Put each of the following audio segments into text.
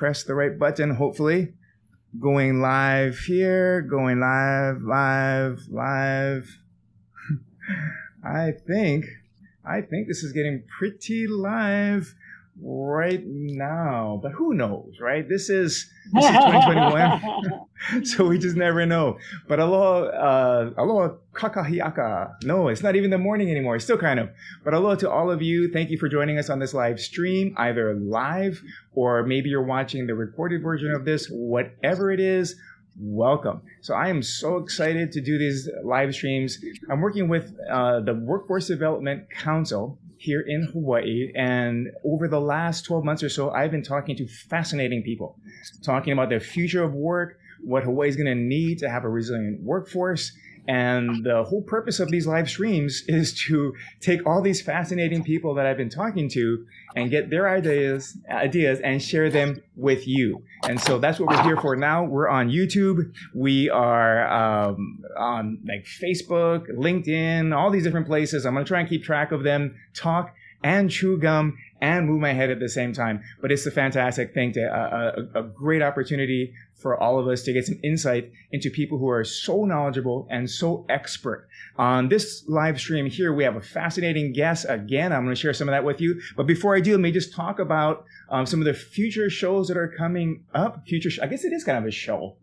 press the right button, hopefully. Going live here, going live. I think this is getting pretty live right now, but who knows, right? This is 2021, so we just never know. But aloha kakahiaka. No, it's not even the morning anymore. It's still kind of. But aloha to all of you. Thank you for joining us on this live stream, either live or maybe you're watching the recorded version of this. Whatever it is, welcome. So I am so excited to do these live streams. I'm working with the Workforce Development Council here in Hawaii, and over the last 12 months or so, I've been talking to fascinating people, talking about the future of work, what Hawaii is going to need to have a resilient workforce. And the whole purpose of these live streams is to take all these fascinating people that I've been talking to and get their ideas and share them with you. And so that's what we're here for now. We're on YouTube. We are on like Facebook, LinkedIn, all these different places. I'm going to try and keep track of them, talk and chew gum and move my head at the same time. But it's a fantastic thing, a great opportunity for all of us to get some insight into people who are so knowledgeable and so expert. On this live stream here, we have a fascinating guest. Again, I'm going to share some of that with you. But before I do, let me just talk about some of the future shows that are coming up. I guess it is kind of a show.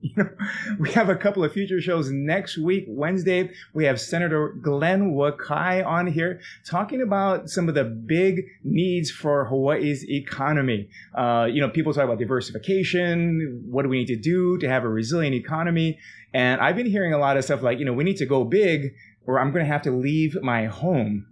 We have a couple of future shows next week. Wednesday, we have Senator Glenn Wakai on here talking about some of the big needs for Hawaii's economy. People talk about diversification. What do we need to do to have a resilient economy? And I've been hearing a lot of stuff like, we need to go big or I'm going to have to leave my home.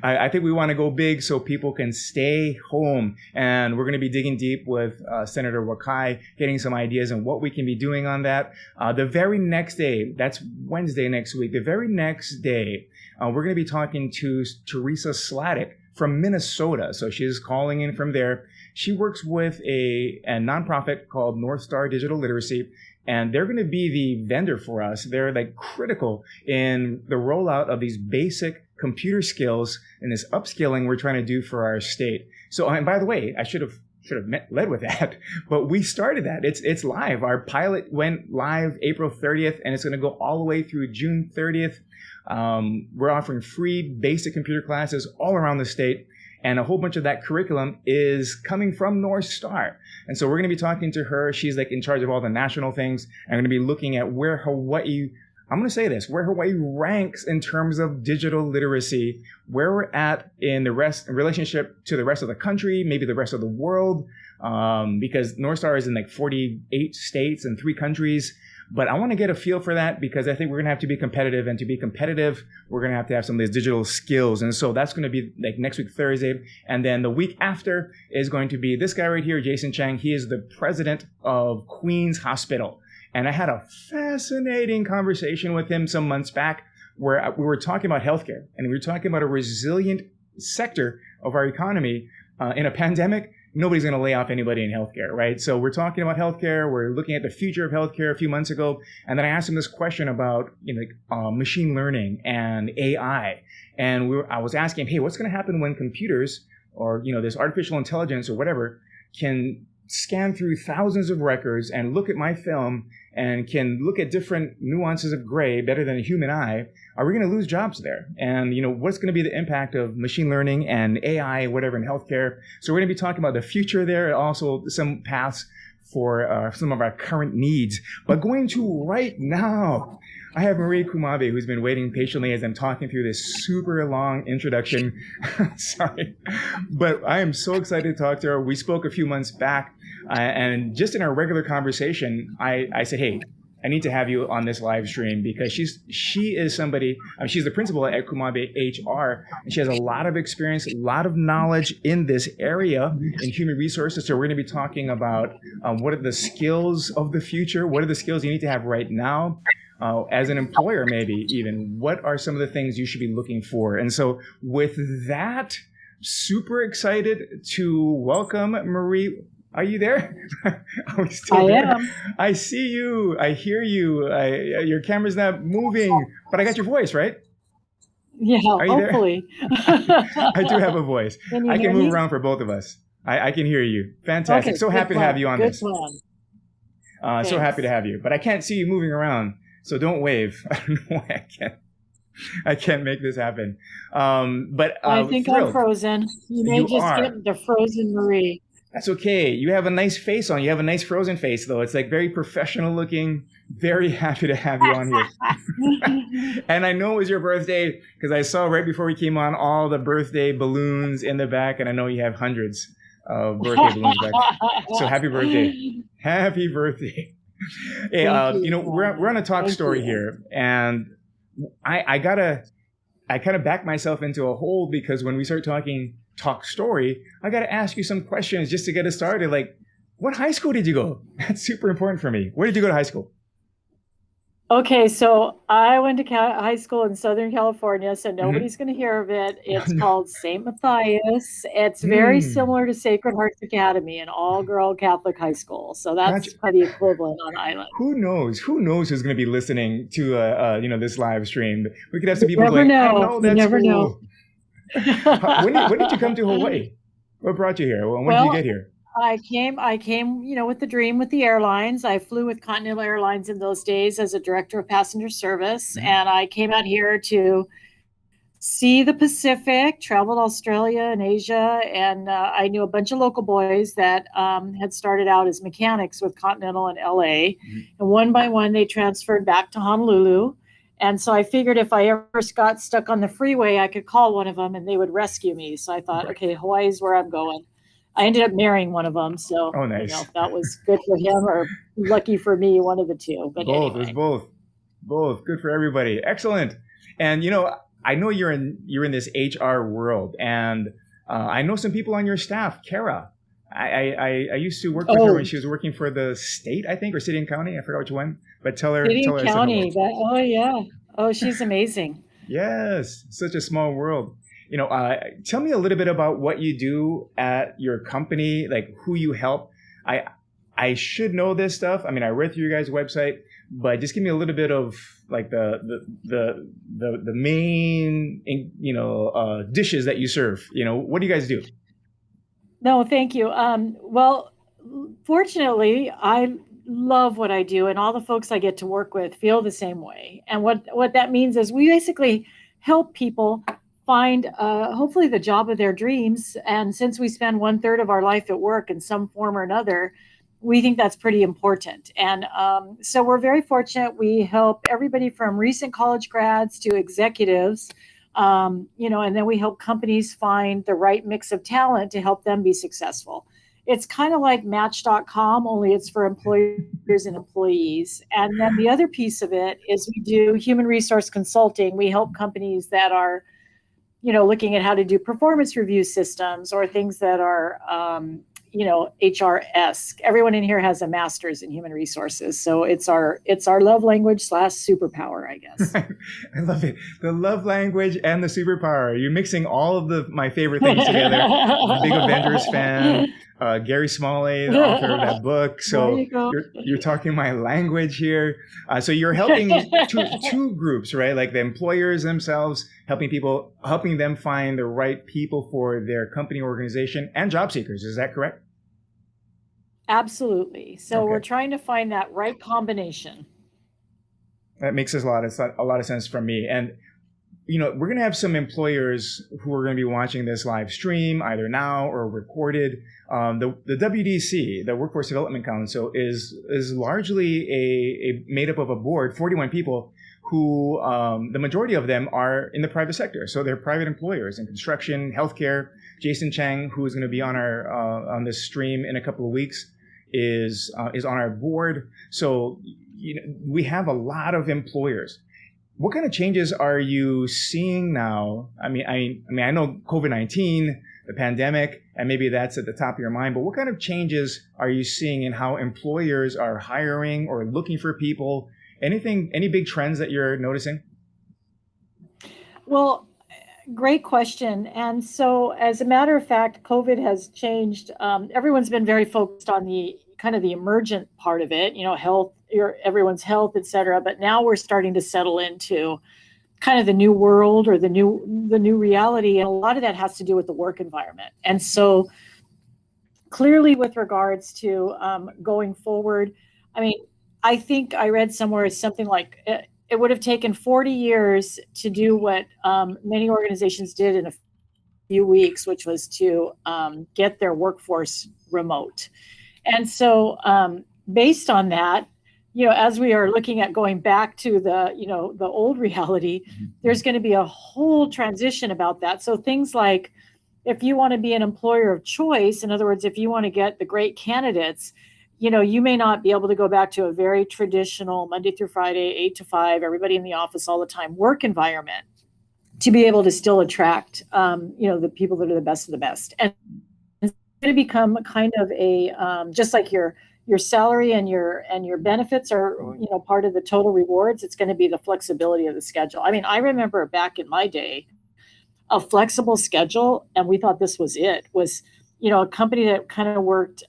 I think we want to go big so people can stay home. And we're going to be digging deep with Senator Wakai, getting some ideas on what we can be doing on that. The very next day, that's Wednesday next week, the very next day, we're going to be talking to Teresa Sladek from Minnesota. So she's calling in from there. She works with a nonprofit called North Star Digital Literacy, and they're going to be the vendor for us. They're like critical in the rollout of these basic computer skills and this upskilling we're trying to do for our state. So, and by the way, I should have led with that, but we started that. It's live. Our pilot went live April 30th, and it's going to go all the way through June 30th. We're offering free basic computer classes all around the state. And a whole bunch of that curriculum is coming from North Star. And so we're going to be talking to her. She's like in charge of all the national things. I'm going to be looking at where Hawaii ranks in terms of digital literacy, where we're at in relationship to the rest of the country, maybe the rest of the world, because North Star is in like 48 states and 3 countries. But I want to get a feel for that because I think we're going to have to be competitive. And to be competitive, we're going to have some of these digital skills. And so that's going to be like next week, Thursday. And then the week after is going to be this guy right here, Jason Chang. He is the president of Queens Hospital. And I had a fascinating conversation with him some months back where we were talking about healthcare. And we were talking about a resilient sector of our economy in a pandemic. Nobody's going to lay off anybody in healthcare, right? So we're talking about healthcare. We're looking at the future of healthcare a few months ago. And then I asked him this question about machine learning and AI. And I was asking him, hey, what's going to happen when computers or this artificial intelligence or whatever can scan through thousands of records and look at my film and can look at different nuances of gray better than a human eye? Are we going to lose jobs there? And, what's going to be the impact of machine learning and AI, whatever, in healthcare? So we're going to be talking about the future there and also some paths for some of our current needs. But going to right now, I have Marie Kumabe, who's been waiting patiently as I'm talking through this super long introduction. Sorry. But I am so excited to talk to her. We spoke a few months back, and just in our regular conversation, I said, hey, I need to have you on this live stream because she is somebody, she's the principal at Kumabe HR, and she has a lot of experience, a lot of knowledge in this area in human resources. So we're going to be talking about what are the skills of the future? What are the skills you need to have right now? As an employer, maybe even, what are some of the things you should be looking for? And so with that, super excited to welcome Marie. Are you there? Are we still there? Am. I see you. I hear you. Your camera's not moving, but I got your voice, right? Yeah, Are you hopefully. there? I do have a voice. Can you I hear can move me? around for both of us. I can hear you. Okay, Fantastic. So good happy to have plan. you on Good this. plan. So happy to Thanks. have you. But I can't see you moving around, so don't wave. I don't know why I can't make this happen. But I think I'm thrilled. frozen. You may You just get are. the frozen Marie. That's okay. You have a nice face on. You have a nice frozen face, though. It's like very professional looking. Very happy to have you on here. And I know it was your birthday because I saw right before we came on all the birthday balloons in the back, and I know you have hundreds of birthday balloons back. So happy birthday. Happy birthday. Hey, Thank you, we're on a talk Thank story you. here, and I kind of back myself into a hole because when we start talking talk story, I gotta ask you some questions just to get us started. Like, what high school did you go? That's super important for me. Where did you go to high school? Okay, so I went to high school in Southern California, so Mm-hmm. nobody's going to hear of it. It's No. called St. Matthias. It's very Hmm. similar to Sacred Hearts Academy, an all-girl Catholic high school. So Gotcha. that's kind of the equivalent on island. Who knows? Who knows who's going to be listening to this live stream? We could have some You people never going, "I know. know You that never know. school." When did you come to Hawaii? What brought you here? When did you Well, get here? I came, with the dream with the airlines. I flew with Continental Airlines in those days as a director of passenger service, Mhm. and I came out here to see the Pacific, traveled Australia and Asia, and I knew a bunch of local boys that had started out as mechanics with Continental in LA. Mhm. And one by one, they transferred back to Honolulu. And so I figured if I ever got stuck on the freeway, I could call one of them and they would rescue me. So I thought, Right. okay, Hawaii is where I'm going. I ended up marrying one of them. So, Oh, nice. if that was good for him or lucky for me, one of the two. But Both. It was anyway. both. Both. Good for everybody. Excellent. And I know you're in this HR world, and I know some people on your staff. Kara, I used to work with her when Oh, she was working for the state, I think, or city and county. I forgot which one. But City tell and her I said hello. County. Oh, yeah. Oh, she's amazing. Yes, such a small world. Tell me a little bit about what you do at your company, like who you help. I I should know this stuff. I mean, I read through your guys' website, but just give me a little bit of like the main dishes that you serve. What do you guys do? No, thank you. Well, fortunately, I love what I do, and all the folks I get to work with feel the same way. And what that means is we basically help people find hopefully the job of their dreams. And since we spend one third of our life at work in some form or another, we think that's pretty important. And so we're very fortunate. We help everybody from recent college grads to executives, and then we help companies find the right mix of talent to help them be successful. It's kind of like Match.com, only it's for employers and employees. And then the other piece of it is we do human resource consulting. We help companies that are, looking at how to do performance review systems or things that are, HR-esque. Everyone in here has a master's in human resources, so it's our love language / superpower, I guess. I love it. The love language and the superpower. You're mixing all of my favorite things together. Big Avengers fan. Gary Smalley, the author of that book. There So you go. you're talking my language here. So you're helping two groups, right? Like the employers themselves, helping them find the right people for their company, organization, and job seekers. Is that correct? Absolutely. So we're Okay. trying to find that right combination. That makes a lot of sense from me. And we're going to have some employers who are going to be watching this live stream either now or recorded. The WDC, the Workforce Development Council, is largely made up of a board, 41 people, who the majority of them are in the private sector. So they're private employers in construction, healthcare. Jason Chang, who is going to be on this stream in a couple of weeks, is on our board. So we have a lot of employers. What kind of changes are you seeing now? I know COVID-19, the pandemic, and maybe that's at the top of your mind, but what kind of changes are you seeing in how employers are hiring or looking for people? Any big trends that you're noticing? Well, great question. And so, as a matter of fact, COVID has changed. Everyone's been very focused on the kind of the emergent part of it, health, everyone's health, et cetera. But now we're starting to settle into kind of the new world or the new reality, and a lot of that has to do with the work environment. And so clearly, with regards to going forward, I mean, I think I read somewhere something like it would have taken 40 years to do what many organizations did in a few weeks, which was to get their workforce remote. And so, based on that, as we are looking at going back to the old reality, there's going to be a whole transition about that. So things like, if you want to be an employer of choice, in other words, if you want to get the great candidates, you may not be able to go back to a very traditional Monday through Friday, 8 to 5, everybody in the office all the time work environment to be able to still attract, the people that are the best of the best. And it's going to become kind of a just like your salary and your benefits are part of the total rewards. It's going to be the flexibility of the schedule. I mean, I remember back in my day, a flexible schedule, and we thought this was it, was a company that kind of worked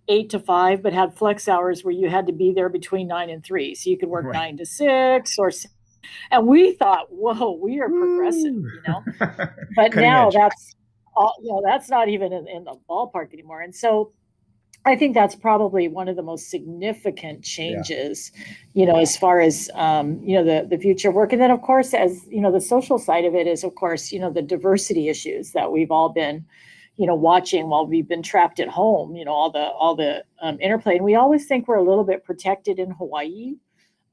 8 to 5 but had flex hours where you had to be there between 9 and 3, so you could work 9 to 6 or. And we thought, whoa, we are progressive, but now edge. That's all, that's not even in the ballpark anymore. And so I think that's probably one of the most significant changes, as far as, the future of work. And then, of course, as, the social side of it is, of course, the diversity issues that we've all been, watching while we've been trapped at home, all the interplay. And we always think we're a little bit protected in Hawaii.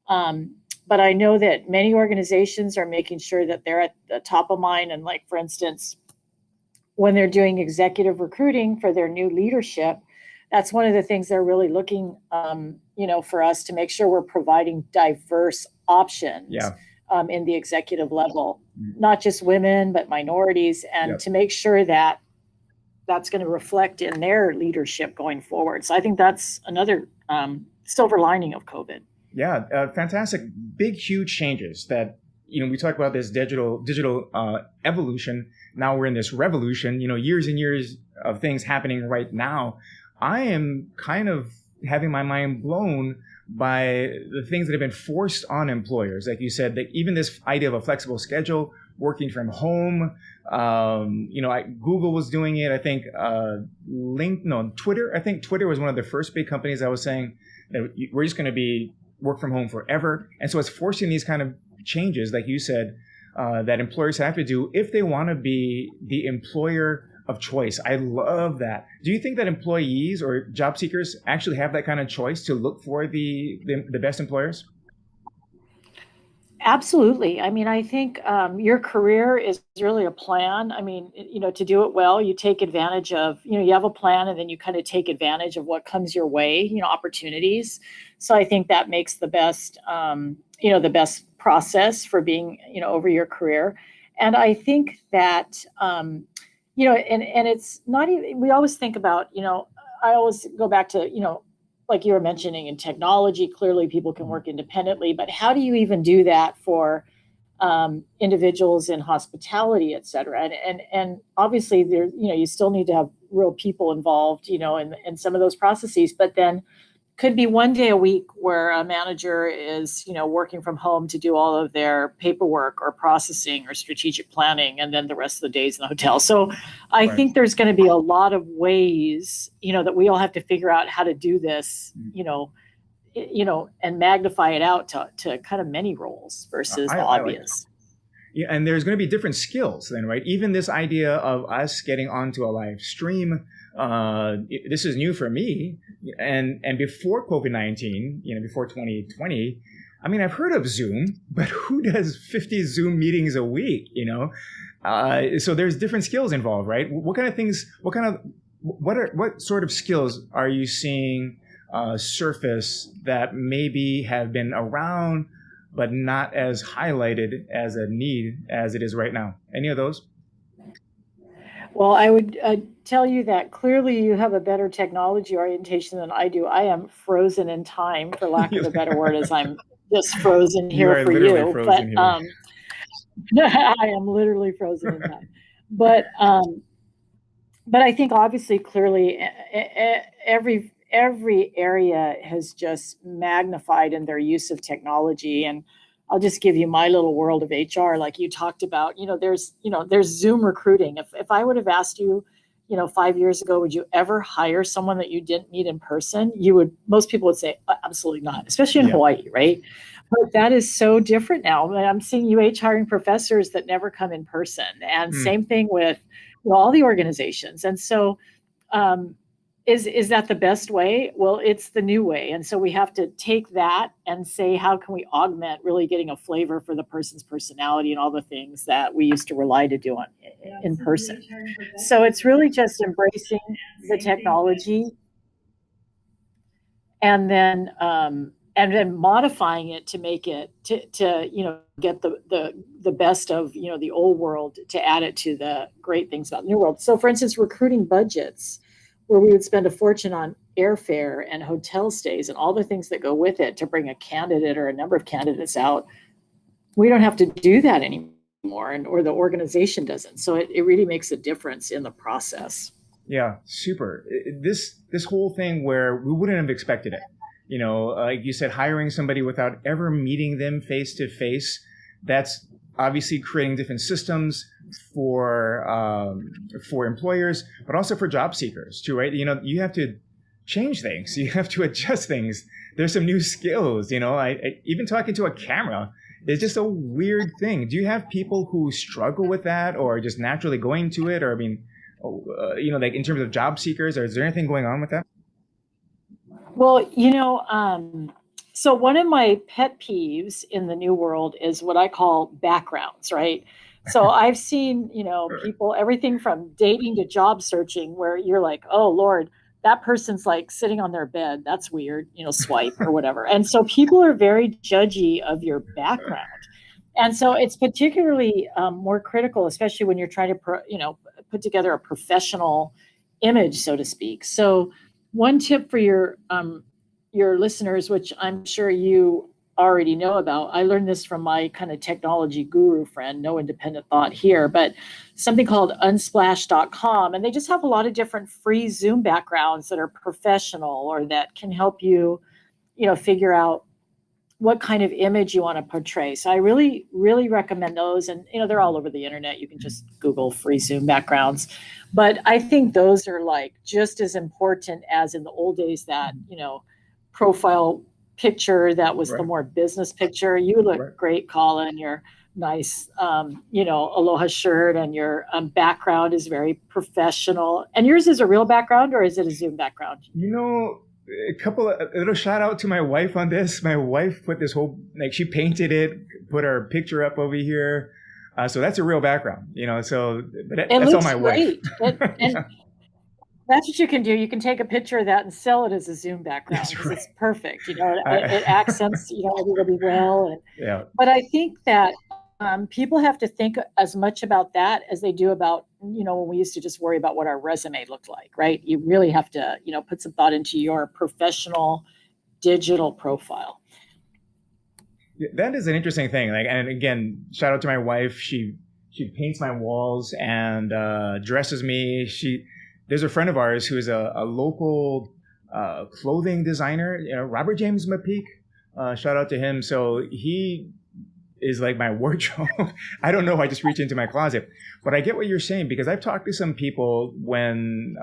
But I know that many organizations are making sure that they're at the top of mind. And like, for instance, when they're doing executive recruiting for their new leadership, that's one of the things they're really looking, for us to make sure we're providing diverse options in the executive level, not just women, but minorities, and to make sure that that's going to reflect in their leadership going forward. So I think that's another silver lining of COVID. Yeah, fantastic. Big, huge changes that, we talk about this digital evolution. Now we're in this revolution, years and years of things happening right now. I am kind of having my mind blown by the things that have been forced on employers. Like you said, that even this idea of a flexible schedule, working from home, Google was doing it. I think Twitter. I think Twitter was one of the first big companies that was saying that we're just going to be work from home forever. And so it's forcing these kind of changes, like you said, that employers have to do if they want to be the employer of choice. I love that. Do you think that employees or job seekers actually have that kind of choice to look for the best employers? Absolutely. I mean, I think your career is really a plan. I mean, to do it well, you take advantage of, you have a plan, and then you kind of take advantage of what comes your way, opportunities. So I think that makes the best, the best process for being, over your career. And I think that, and it's not even, we always think about, I always go back to, like you were mentioning, in technology, clearly people can work independently, but how do you even do that for individuals in hospitality, et cetera? And obviously there, you still need to have real people involved, in some of those processes, but then could be one day a week where a manager is, working from home to do all of their paperwork or processing or strategic planning, and then the rest of the days in the hotel. So I think there's going to be a lot of ways, that we all have to figure out how to do this, and magnify it out to kind of many roles versus the obvious. Yeah, and there's going to be different skills then, right? Even this idea of us getting onto a live stream, this is new for me. And before COVID-19, before 2020, I mean, I've heard of Zoom, but who does 50 Zoom meetings a week, So there's different skills involved, right? What kind of things, what sort of skills are you seeing surface that maybe have been around but not as highlighted as a need as it is right now? Any of those? Well, I would tell you that clearly you have a better technology orientation than I do. I am frozen in time, for lack of a better word, as I'm just frozen here for you. But I am literally frozen in time. But I think obviously, clearly, every area has just magnified in their use of technology. And I'll just give you my little world of HR, like you talked about. There's Zoom recruiting. If I would have asked you, 5 years ago, would you ever hire someone that you didn't meet in person? Most people would say, absolutely not, especially in Hawaii, right? But that is so different now. I'm seeing UH hiring professors that never come in person, and same thing with all the organizations. And so, is that the best way? Well, it's the new way. And so we have to take that and say, how can we augment really getting a flavor for the person's personality and all the things that we used to rely to do in person. So it's really just embracing the technology and then modifying it to make it to get the best of the old world to add it to the great things about the new world. So for instance, recruiting budgets, where we would spend a fortune on airfare and hotel stays and all the things that go with it to bring a candidate or a number of candidates out. We don't have to do that anymore, or the organization doesn't. So it really makes a difference in the process. Yeah, super. This whole thing where we wouldn't have expected it. Like you said, hiring somebody without ever meeting them face to face, that's obviously creating different systems for employers, but also for job seekers too, right? You have to change things. You have to adjust things. There's some new skills, I even talking to a camera is just a weird thing. Do you have people who struggle with that or just naturally going to it? Or, like in terms of job seekers, or is there anything going on with that? Well, so one of my pet peeves in the new world is what I call backgrounds, right? So I've seen, people, everything from dating to job searching, where you're like, oh, Lord, that person's like sitting on their bed. That's weird, swipe or whatever. And so people are very judgy of your background. And so it's particularly more critical, especially when you're trying to, put together a professional image, so to speak. So one tip for your listeners, which I'm sure you already know about, I learned this from my kind of technology guru friend, no independent thought here, but something called unsplash.com. And they just have a lot of different free Zoom backgrounds that are professional or that can help you, figure out what kind of image you want to portray. So I really, really recommend those. And, they're all over the internet. You can just Google free Zoom backgrounds. But I think those are like just as important as in the old days, that, profile picture that was the more business picture. You look great, Colin. Your nice, aloha shirt, and your background is very professional. And yours is a real background, or is it a Zoom background? A little shout out to my wife on this. My wife put this whole, she painted it, put our picture up over here. So that's a real background, that's all my great. wife. And that's what you can do. You can take a picture of that and sell it as a Zoom background. That's right. It's perfect. It accents, everybody well. Yeah. But I think that people have to think as much about that as they do about, when we used to just worry about what our resume looked like, right? You really have to, put some thought into your professional digital profile. That is an interesting thing. And again, shout out to my wife. She paints my walls and dresses me. There's a friend of ours who is a local clothing designer, Robert James McPeak. Shout out to him. So he is like my wardrobe. I don't know if I just reach into my closet, but I get what you're saying, because I've talked to some people when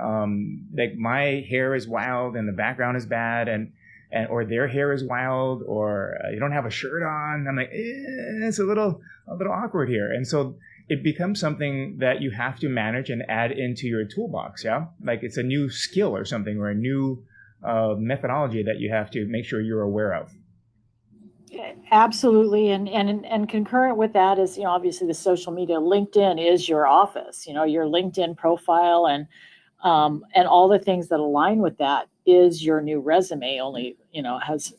my hair is wild and the background is bad, and or their hair is wild, or you don't have a shirt on. I'm like, it's a little awkward here. And so it becomes something that you have to manage and add into your toolbox. Yeah. Like it's a new skill or something, or a new methodology that you have to make sure you're aware of. Absolutely. And concurrent with that is, obviously the social media. LinkedIn is your office, your LinkedIn profile and all the things that align with that is your new resume, only, has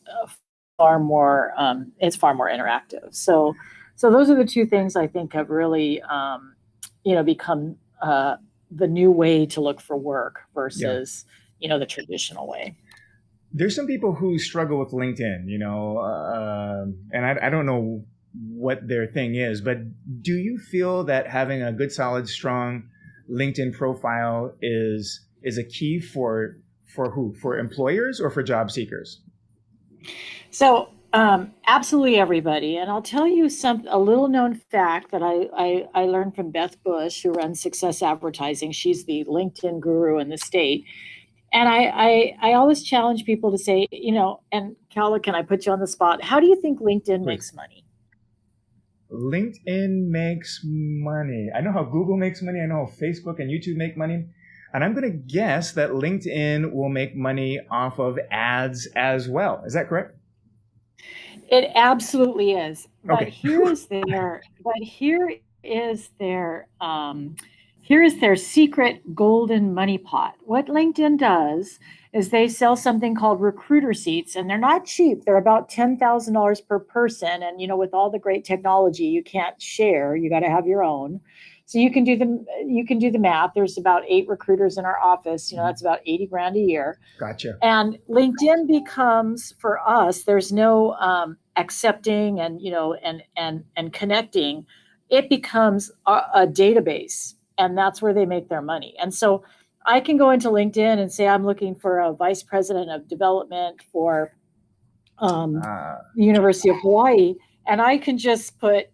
far more, it's far more interactive. So those are the two things I think have really, become the new way to look for work versus, the traditional way. There's some people who struggle with LinkedIn, and I don't know what their thing is, but do you feel that having a good, solid, strong LinkedIn profile is a key for who? For employers or for job seekers? So Absolutely everybody. And I'll tell you a little known fact that I learned from Beth Bush, who runs Success Advertising. She's the LinkedIn guru in the state. And I always challenge people to say, and Kala, can I put you on the spot? How do you think LinkedIn Please. makes money? LinkedIn makes money. I know how Google makes money. I know how Facebook and YouTube make money. And I'm going to guess that LinkedIn will make money off of ads as well. Is that correct? It absolutely is. Okay. Is their here is their secret golden money pot. What LinkedIn does is they sell something called recruiter seats, and they're not cheap. They're about $10,000 per person. And with all the great technology, you can't share. You got to have your own. So you can do the math. There's about 8 recruiters in our office. That's about 80 grand a year. Gotcha. And LinkedIn becomes, for us, there's no accepting and connecting. It becomes a database, and that's where they make their money. And so I can go into LinkedIn and say I'm looking for a vice president of development for the University of Hawaii, and I can just put,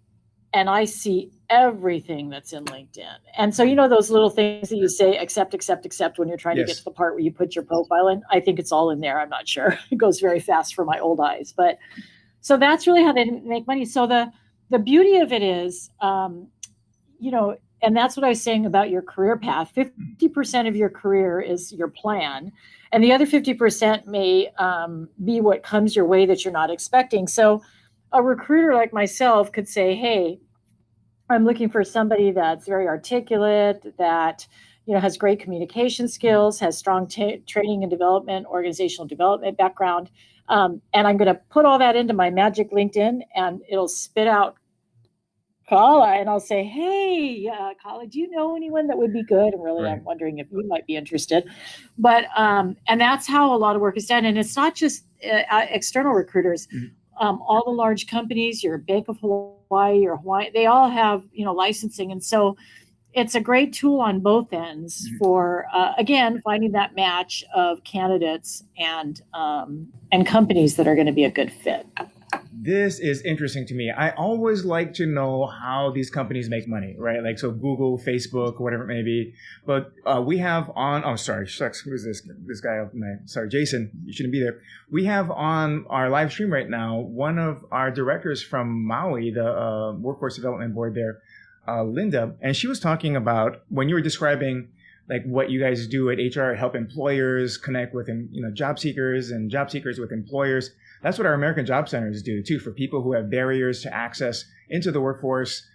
and I see everything that's in LinkedIn. And so those little things that you say accept, accept, accept when you're trying to get to the part where you put your profile in. I think it's all in there. I'm not sure. It goes very fast for my old eyes, but so that's really how they make money. So the beauty of it is, and that's what I was saying about your career path. 50% of your career is your plan, and the other 50% may be what comes your way that you're not expecting. So a recruiter like myself could say, hey, I'm looking for somebody that's very articulate, that has great communication skills, has strong training and development, organizational development background, and I'm going to put all that into my magic LinkedIn, and it'll spit out Kala, and I'll say, hey, Kala, do you know anyone that would be good? And really, Right. I'm wondering if you might be interested. But and that's how a lot of work is done, and it's not just external recruiters. All the large companies, your Bank of Hawaii, your Hawaii, they all have licensing, and so it's a great tool on both ends for again finding that match of candidates and companies that are going to be a good fit. This is interesting to me. I always like to know how these companies make money, right? Like, so Google, Facebook, whatever it may be. But we have on, oh, sorry, shucks, who's this guy? Sorry, Jason, you shouldn't be there. We have on our live stream right now, one of our directors from Maui, the Workforce Development Board there, Linda, and she was talking about when you were describing like what you guys do at HR, help employers connect with job seekers and job seekers with employers. That's what our American Job Centers do too, for people who have barriers to access into the workforce,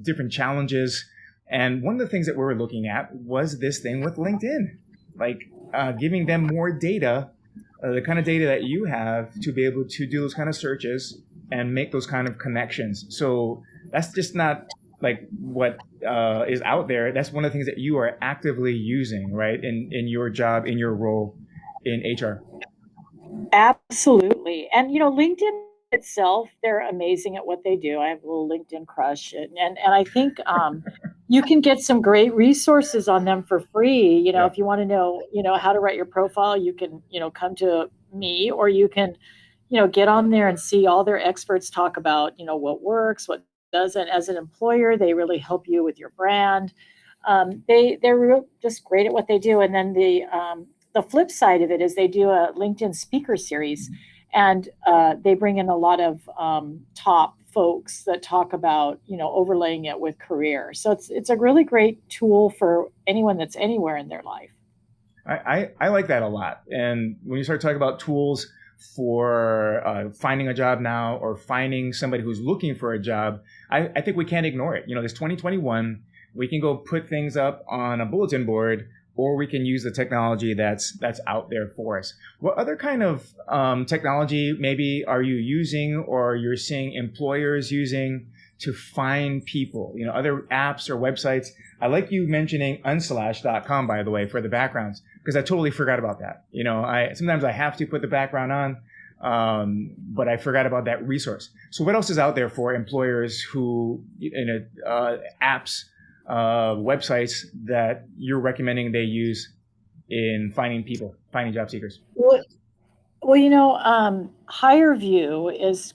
different challenges. And one of the things that we were looking at was this thing with LinkedIn, like giving them more data, the kind of data that you have to be able to do those kind of searches and make those kind of connections. So that's just not like what is out there. That's one of the things that you are actively using, right, in your job, in your role in HR. Absolutely. And LinkedIn itself, they're amazing at what they do. I have a little LinkedIn crush. And I think you can get some great resources on them for free. If you want to know, how to write your profile, you can, come to me, or you can, get on there and see all their experts talk about, what works, what doesn't. As an employer, they really help you with your brand. They're just great at what they do. And then the flip side of it is they do a LinkedIn speaker series, and they bring in a lot of top folks that talk about, overlaying it with career. So it's a really great tool for anyone that's anywhere in their life. I like that a lot. And when you start talking about tools for finding a job now, or finding somebody who's looking for a job, I think we can't ignore it. This 2021, we can go put things up on a bulletin board, or we can use the technology that's out there for us. What other kind of technology maybe are you using, or you're seeing employers using to find people? Other apps or websites. I like you mentioning unslash.com, by the way, for the backgrounds, because I totally forgot about that. Sometimes I have to put the background on, but I forgot about that resource. So what else is out there for employers who, apps, websites that you're recommending they use in finding people, finding job seekers? Well, Well, HireVue is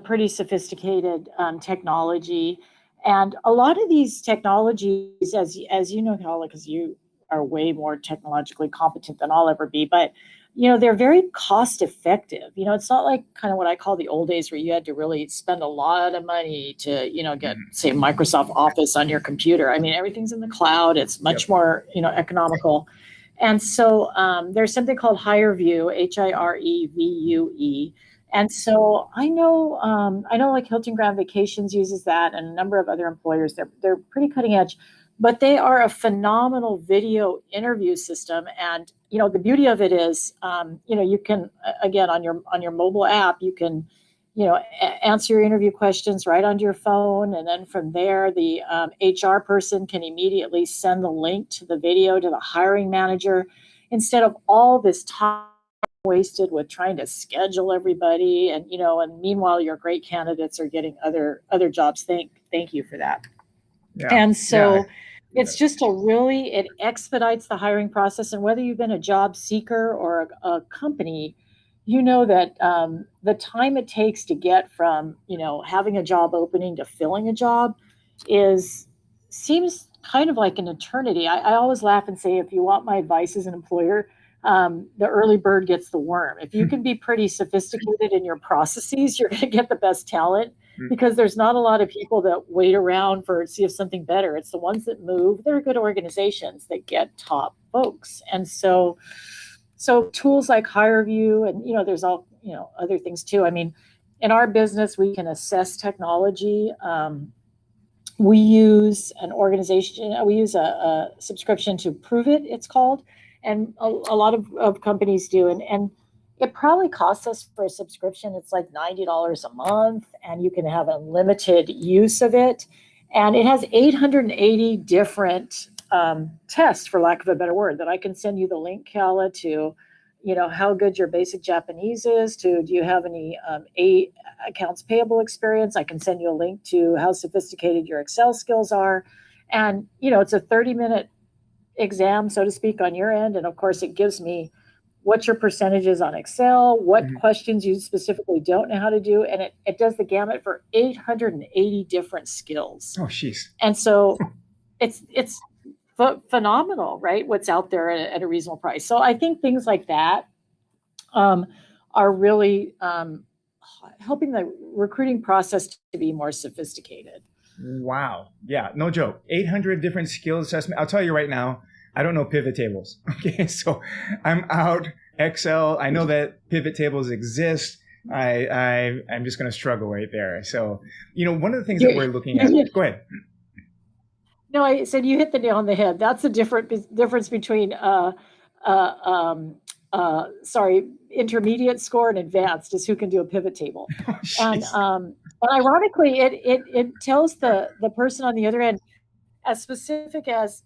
pretty sophisticated technology, and a lot of these technologies, as you know, Hala, because you are way more technologically competent than I'll ever be, but they're very cost effective. It's not like kind of what I call the old days where you had to really spend a lot of money to get, say, Microsoft Office on your computer. I mean, everything's in the cloud. It's much more economical. And so there's something called HireVue, HireVue. And so I know like Hilton Grand Vacations uses that, and a number of other employers. They're pretty cutting edge, but they are a phenomenal video interview system. And the beauty of it is, you can, again, on your mobile app, you can answer your interview questions right onto your phone, and then from there, the HR person can immediately send the link to the video to the hiring manager, instead of all this time wasted with trying to schedule everybody. And meanwhile, your great candidates are getting other jobs. Thank you for that. Yeah. And so it's just it expedites the hiring process. And whether you've been a job seeker or a company, that the time it takes to get from having a job opening to filling a job seems kind of like an eternity. I always laugh and say, if you want my advice as an employer, the early bird gets the worm. If you can be pretty sophisticated in your processes, you're going to get the best talent, because there's not a lot of people that wait around see if something better. It's the ones that move. They're good organizations that get top folks. And so tools like HireVue, and there's all other things too. I mean, in our business, we can assess technology. We use a subscription to Prove It, it's called, and a lot of companies do. And it probably costs us for a subscription, it's like $90 a month, and you can have unlimited use of it. And it has 880 different tests, for lack of a better word, that I can send you the link, Kala, to how good your basic Japanese is, to do you have any accounts payable experience. I can send you a link to how sophisticated your Excel skills are. And it's a 30-minute exam, so to speak, on your end. And of course, it gives me what your percentage is on Excel, what questions you specifically don't know how to do. And it does the gamut for 880 different skills. Oh, jeez. And so it's phenomenal, right? What's out there at a reasonable price. So I think things like that are really helping the recruiting process to be more sophisticated. Wow. Yeah, no joke. 800 different skills assessment. I'll tell you right now, I don't know pivot tables. Okay, so I'm out. Excel, I know that pivot tables exist. I'm just going to struggle right there. So, one of the things that we're looking at. Go ahead. No, I said you hit the nail on the head. That's the difference between intermediate score and advanced, is who can do a pivot table. And ironically, it tells the person on the other end, as specific as,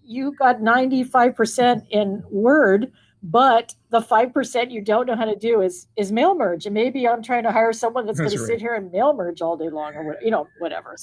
you got 95% in Word, but the 5% you don't know how to do is mail merge. And maybe I'm trying to hire someone that's going to sit here and mail merge all day long, or whatever.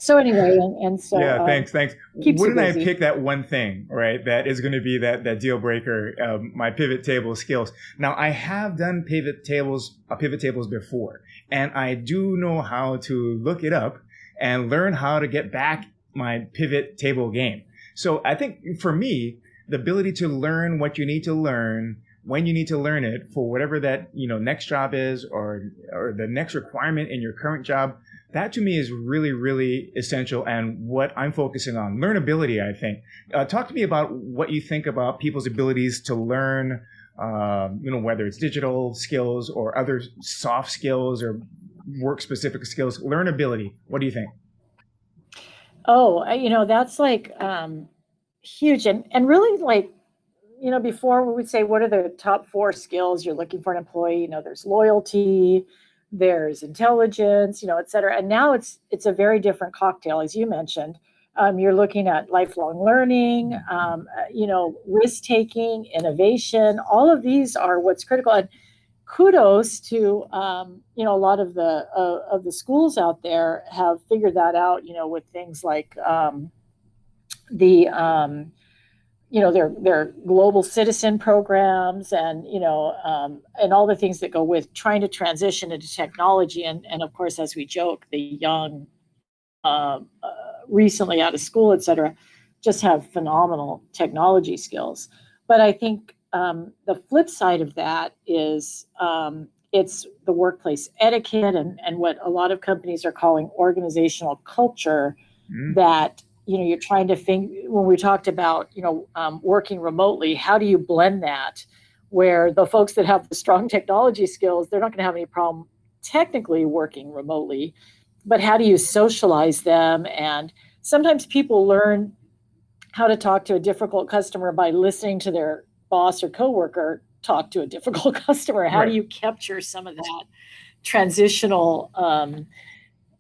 So anyway, and so yeah, thanks. Wouldn't I pick that one thing, right? That is going to be that deal breaker, my pivot table skills. Now, I have done pivot tables before, and I do know how to look it up and learn how to get back my pivot table game. So I think for me, the ability to learn what you need to learn, when you need to learn it, for whatever that next job is, or the next requirement in your current job, that to me is really, really essential, and what I'm focusing on. Learnability, I think. Talk to me about what you think about people's abilities to learn, whether it's digital skills or other soft skills or work-specific skills. Learnability, what do you think? Oh, that's like huge. And really, like, before we would say, what are the top 4 skills you're looking for an employee? There's loyalty, there's intelligence, et cetera. And now it's a very different cocktail, as you mentioned. You're looking at lifelong learning, risk-taking, innovation. All of these are what's critical. And kudos to, a lot of the schools out there have figured that out, with things like their global citizen programs, and and all the things that go with trying to transition into technology, and of course, as we joke, the young, uh, recently out of school, et cetera, just have phenomenal technology skills. But I think the flip side of that is it's the workplace etiquette, and what a lot of companies are calling organizational culture, Mm, that you're trying to think. When we talked about working remotely, how do you blend that, where the folks that have the strong technology skills, they're not going to have any problem technically working remotely, but how do you socialize them? And sometimes people learn how to talk to a difficult customer by listening to their boss or coworker talk to a difficult customer. How do right. you capture some of that transitional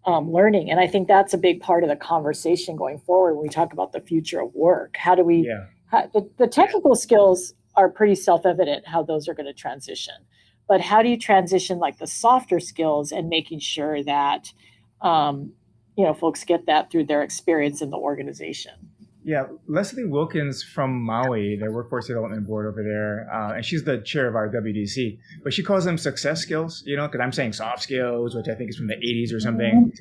learning? And I think that's a big part of the conversation going forward when we talk about the future of work. How do we, Yeah. the technical skills are pretty self-evident how those are going to transition. But how do you transition like the softer skills, and making sure that um, folks get that through their experience in the organization? Yeah, Leslie Wilkins from Maui, their workforce development board over there, and she's the chair of our WDC. But she calls them success skills, because I'm saying soft skills, which I think is from the 80s or something,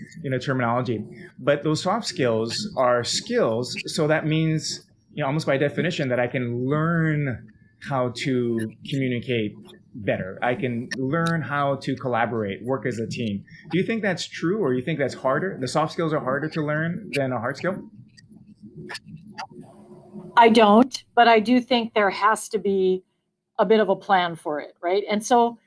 terminology. But those soft skills are skills, so that means, almost by definition, that I can learn how to communicate better. I can learn how to collaborate, work as a team. Do you think that's true, or you think that's harder? The soft skills are harder to learn than a hard skill? I don't, but I do think there has to be a bit of a plan for it, right? And so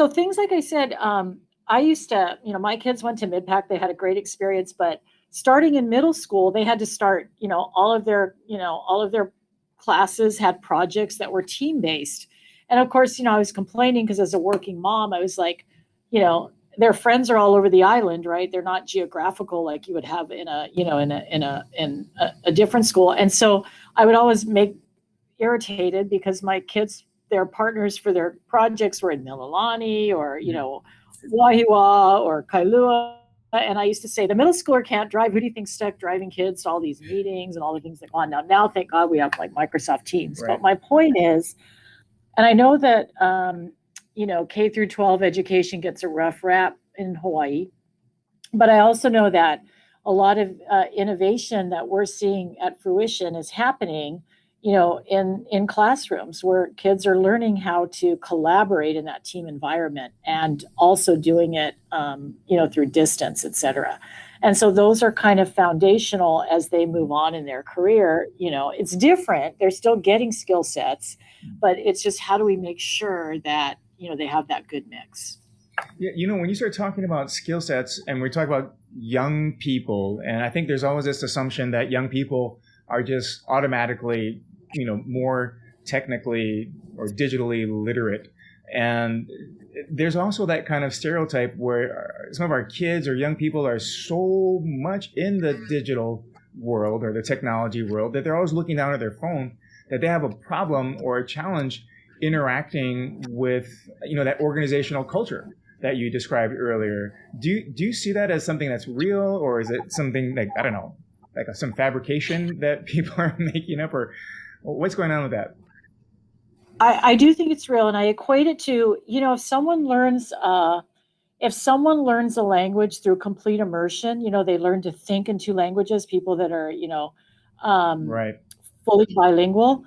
things like I said, I used to, my kids went to Midpack, they had a great experience, but starting in middle school, they had to start, all of their classes had projects that were team based. And of course, I was complaining because as a working mom, I was like, their friends are all over the island, right? They're not geographical like you would have in a different school. And so I would always make irritated because my kids, their partners for their projects were in Mililani, or Wahiwa or Kailua. And I used to say, the middle schooler can't drive. Who do you think's stuck driving kids to all these meetings and all the things that go on? Now, thank God we have like Microsoft Teams. Right. But my point is, and I know that K through 12 education gets a rough rap in Hawaii, but I also know that a lot of innovation that we're seeing at fruition is happening, in classrooms where kids are learning how to collaborate in that team environment, and also doing it, through distance, et cetera. And so those are kind of foundational as they move on in their career. It's different. They're still getting skill sets, but it's just how do we make sure that, they have that good mix. Yeah, when you start talking about skill sets and we talk about young people, and I think there's always this assumption that young people are just automatically, more technically or digitally literate. And there's also that kind of stereotype where some of our kids or young people are so much in the digital world or the technology world that they're always looking down at their phone, that they have a problem or a challenge interacting with, that organizational culture that you described earlier. Do you see that as something that's real, or is it something like, I don't know, like some fabrication that people are making up, or what's going on with that? I do think it's real, and I equate it to, if someone learns a language through complete immersion, they learn to think in two languages. People that are, um, Right. fully bilingual,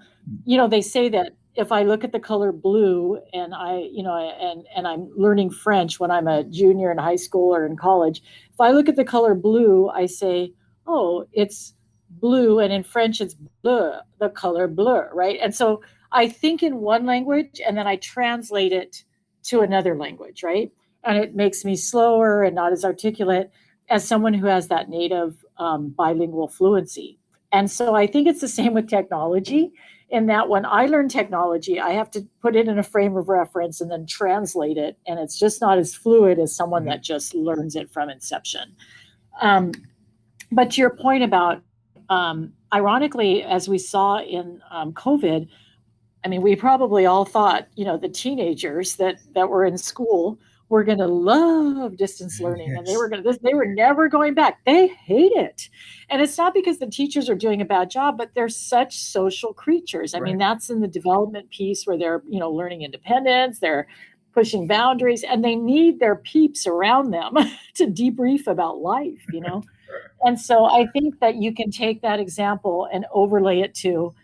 they say that if I look at the color blue, and and I'm learning French when I'm a junior in high school or in college, if I look at the color blue, I say, oh, it's blue, and in French it's bleu, the color bleu, right? And so I think in one language, and then I translate it to another language, right? And it makes me slower and not as articulate as someone who has that native bilingual fluency. And so I think it's the same with technology, in that when I learn technology, I have to put it in a frame of reference and then translate it. And it's just not as fluid as someone Mhm. that just learns it from inception. Um, but to your point about, ironically, as we saw in COVID, I mean, we probably all thought, the teenagers that were in school were going to love distance learning, and Yes. they were never going back. They hate it. And it's not because the teachers are doing a bad job, but they're such social creatures. I mean, Right. that's in the development piece where they're, learning independence, they're pushing boundaries, and they need their peeps around them to debrief about life. And so I think that you can take that example and overlay it to,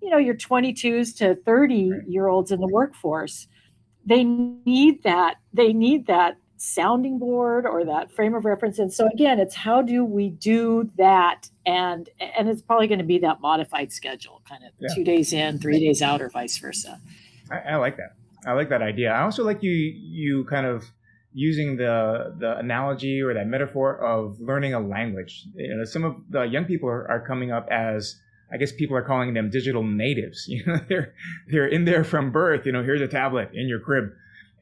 your 22s to 30-year-olds in the workforce. They need that sounding board or that frame of reference. And so again, it's how do we do that? And it's probably going to be that modified schedule, kind of Yeah. 2 days in, 3 days out, or vice versa. I like that. I like that idea. I also like you kind of using the analogy or that metaphor of learning a language. Some of the young people are coming up as, I guess people are calling them digital natives. They're in there from birth. Here's a tablet in your crib,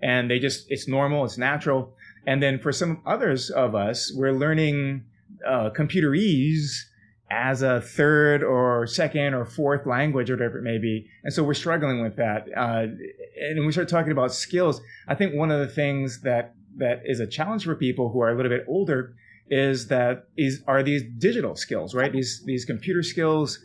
and it's normal, it's natural. And then for some others of us, we're learning computerese as a third or second or fourth language or whatever it may be. And so we're struggling with that. And when we start talking about skills, I think one of the things that is a challenge for people who are a little bit older are these digital skills, right? These computer skills.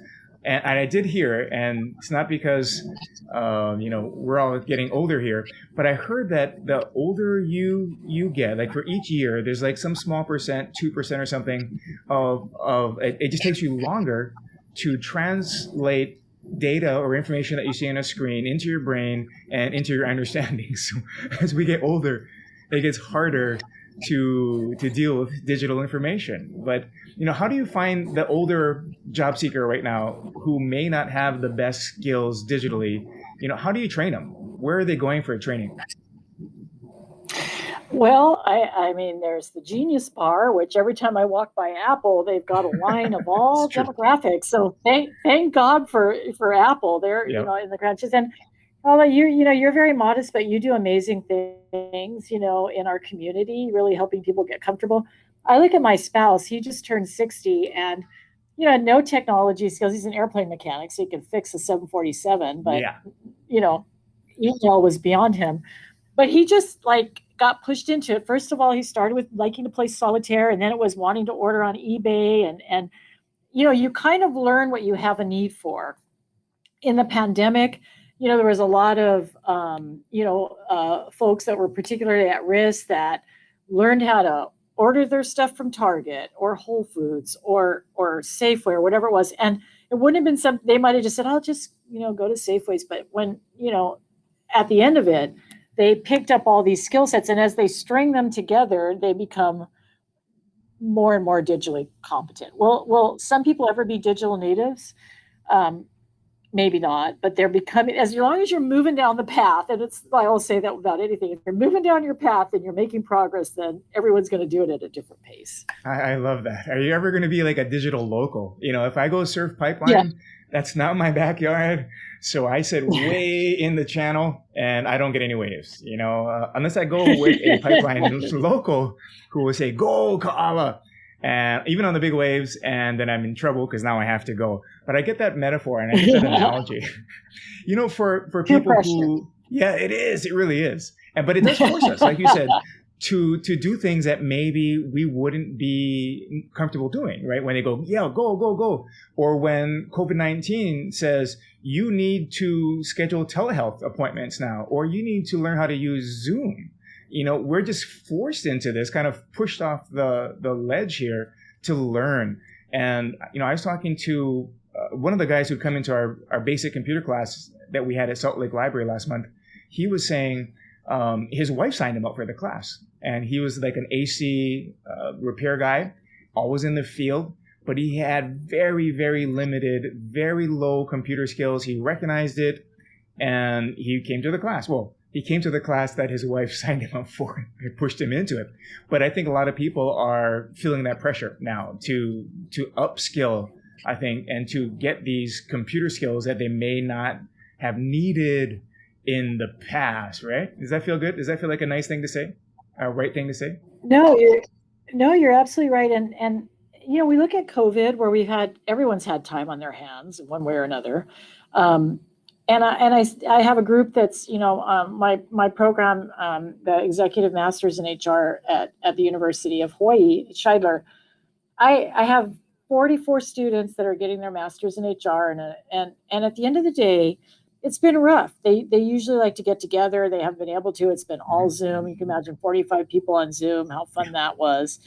And I did hear, and it's not because, we're all getting older here, but I heard that the older you get, like for each year, there's like some small percent, 2% or something of it just takes you longer to translate data or information that you see on a screen into your brain and into your understanding. So as we get older, it gets harder to deal with digital information. But how do you find the older job seeker right now who may not have the best skills digitally? How do you train them? Where are they going for training? Well, I mean, there's the Genius Bar, which every time I walk by Apple, they've got a line of It's all true. demographics. So thank God for Apple. They're Yep. in the crunches. And although you're very modest, but you do amazing things, in our community, really helping people get comfortable. I look at my spouse. He just turned 60, and no technology skills. He's an airplane mechanic, so he can fix a 747. But Yeah. email was beyond him. But he just got pushed into it. First of all, he started with liking to play solitaire, and then it was wanting to order on eBay, and you kind of learn what you have a need for. In the pandemic, there was a lot of folks that were particularly at risk that learned how to order their stuff from Target or Whole Foods or Safeway or whatever it was. And it wouldn't have been something they might have just said, I'll just go to Safeways. But when at the end of it, they picked up all these skill sets, and as they string them together, they become more and more digitally competent. Will some people ever be digital natives? Maybe not, but they're becoming, as long as you're moving down the path, and I always say that about anything, if you're moving down your path and you're making progress, then everyone's going to do it at a different pace. I love that. Are you ever going to be like a digital local? If I go surf Yeah. pipeline, that's not my backyard. So I sit way in the channel and I don't get any waves, unless I go with a pipeline local who will say, go Kaala. And even on the big waves, and then I'm in trouble because now I have to go. But I get that metaphor and I get that analogy. For Peer people pressure. who, yeah, it is. It really is. But it does force us, like you said, to do things that maybe we wouldn't be comfortable doing, right? When they go, yeah, go. Or when COVID-19 says, you need to schedule telehealth appointments now, or you need to learn how to use Zoom. We're just forced into this, kind of pushed off the ledge here to learn. And, I was talking to one of the guys who come into our basic computer class that we had at Salt Lake Library last month. He was saying his wife signed him up for the class. And he was like an AC repair guy, always in the field. But he had very, very limited, very low computer skills. He recognized it, and he came to the class. Well, he came to the class that his wife signed him up for and pushed him into it. But I think a lot of people are feeling that pressure now to upskill, I think, and to get these computer skills that they may not have needed in the past, right? Does that feel good? Does that feel like a nice thing to say? A right thing to say? No, you're absolutely right. And we look at COVID, where everyone's had time on their hands one way or another. I have a group that's, my program, the Executive Masters in HR at the University of Hawaii, Scheidler. I have 44 students that are getting their masters in HR, and at the end of the day, it's been rough. They usually like to get together. They haven't been able to. It's been all Zoom. You can imagine 45 people on Zoom, how fun that was.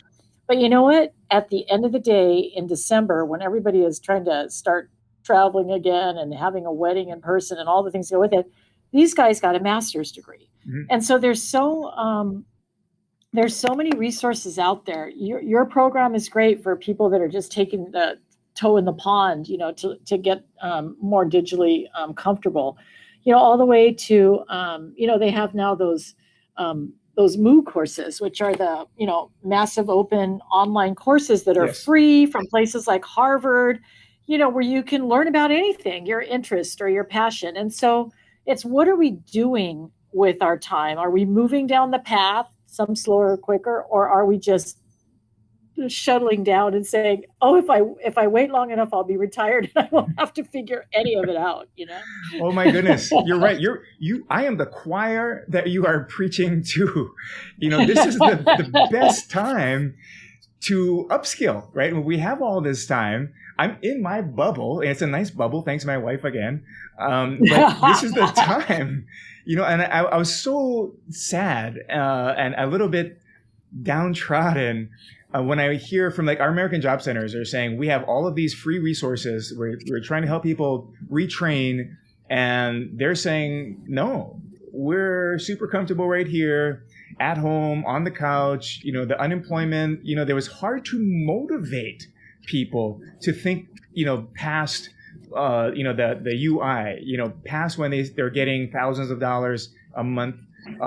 But you know what? At the end of the day, in December, when everybody is trying to start traveling again and having a wedding in person and all the things that go with it, these guys got a master's degree. Mm-hmm. And so there's so many resources out there. Your program is great for people that are just taking the toe in the pond, to get more digitally comfortable, all the way to, they have now those MOOC courses, which are the, massive open online courses that are yes. free from places like Harvard, where you can learn about anything, your interest or your passion. And so it's, what are we doing with our time? Are we moving down the path, some slower or quicker, or are we just shuttling down and saying, oh, if I wait long enough, I'll be retired and I won't have to figure any of it out, Oh my goodness. You're right. I am the choir that you are preaching to. This is the best time to upskill, right? When we have all this time, I'm in my bubble, and it's a nice bubble. Thanks, my wife again. But this is the time, and I was so sad and a little bit downtrodden when I hear from our American Job Centers are saying, we have all of these free resources. We're trying to help people retrain. And they're saying, no, we're super comfortable right here at home on the couch. The unemployment, it was hard to motivate people to think, past, the UI, past when they're getting thousands of dollars a month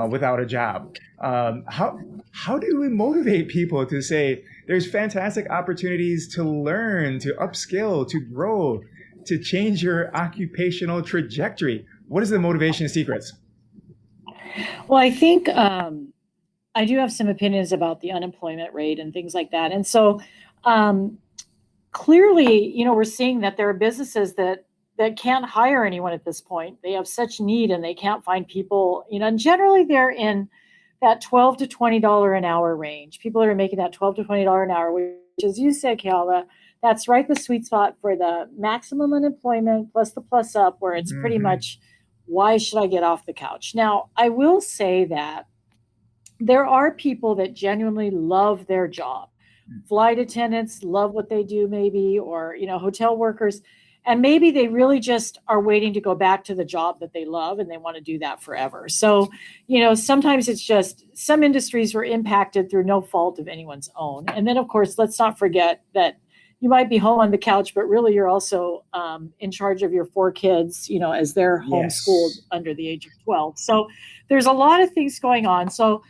without a job. How do we motivate people to say there's fantastic opportunities to learn, to upskill, to grow, to change your occupational trajectory? What is the motivation secrets? Well, I think I do have some opinions about the unemployment rate and things like that. And so clearly, we're seeing that there are businesses that can't hire anyone at this point. They have such need and they can't find people, and generally they're in that $12 to $20 an hour range. People that are making that $12 to $20 an hour, which, as you said, Keala, that's right the sweet spot for the maximum unemployment plus the plus up, where it's pretty much, why should I get off the couch? Now, I will say that there are people that genuinely love their job. Flight attendants love what they do, maybe, or, hotel workers. And maybe they really just are waiting to go back to the job that they love and they want to do that forever. So, sometimes it's just some industries were impacted through no fault of anyone's own. And then, of course, let's not forget that you might be home on the couch, but really you're also in charge of your 4 kids, as they're homeschooled under the age of 12. So there's a lot of things going on. So,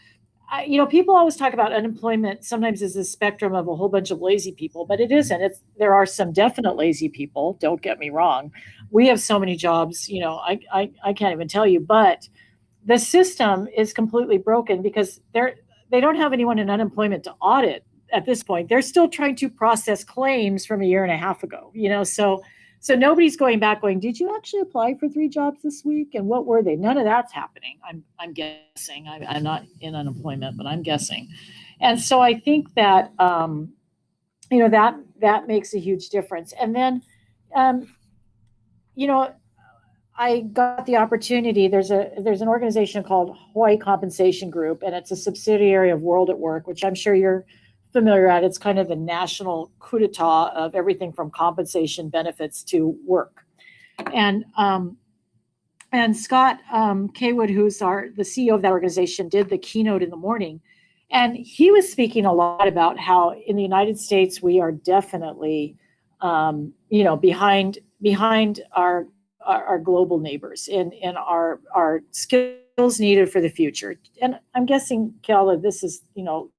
people always talk about unemployment sometimes as a spectrum of a whole bunch of lazy people, but it isn't. There are some definite lazy people. Don't get me wrong. We have so many jobs, I can't even tell you, but the system is completely broken because they don't have anyone in unemployment to audit at this point. They're still trying to process claims from a year and a half ago, so nobody's going back going, did you actually apply for 3 jobs this week? And what were they? None of that's happening. I'm guessing. I'm not in unemployment, but I'm guessing. And so I think that, that makes a huge difference. And then, I got the opportunity. There's an organization called Hawaii Compensation Group, and it's a subsidiary of World at Work, which I'm sure you're familiar at. It's kind of the national coup d'etat of everything from compensation, benefits to work. And Scott Kaywood, who's the CEO of that organization, did the keynote in the morning. And he was speaking a lot about how in the United States, we are definitely, behind our global neighbors in our skills needed for the future. And I'm guessing, Keala, this is,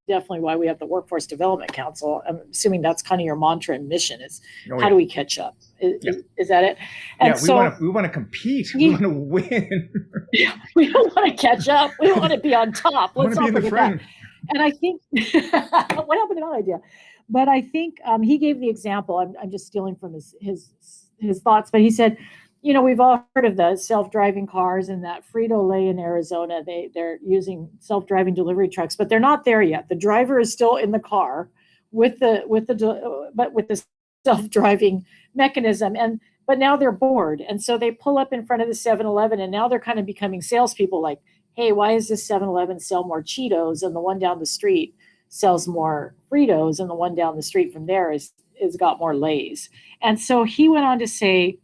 definitely why we have the Workforce Development Council. I'm assuming that's kind of your mantra and mission is how do we catch up? Is that it? And we want to compete. We want to win. Yeah, we don't want to catch up. We want to be on top. Let's not forget that. And I think, what happened to that idea? But I think he gave the example, I'm just stealing from his thoughts, but he said, we've all heard of the self-driving cars and that Frito-Lay in Arizona. They're using self-driving delivery trucks, but they're not there yet. The driver is still in the car with the self-driving mechanism, but now they're bored, and so they pull up in front of the 7-Eleven, and now they're kind of becoming salespeople. Like, hey, why is this 7-Eleven sell more Cheetos and the one down the street sells more Fritos, and the one down the street from there is got more Lays? And so he went on to say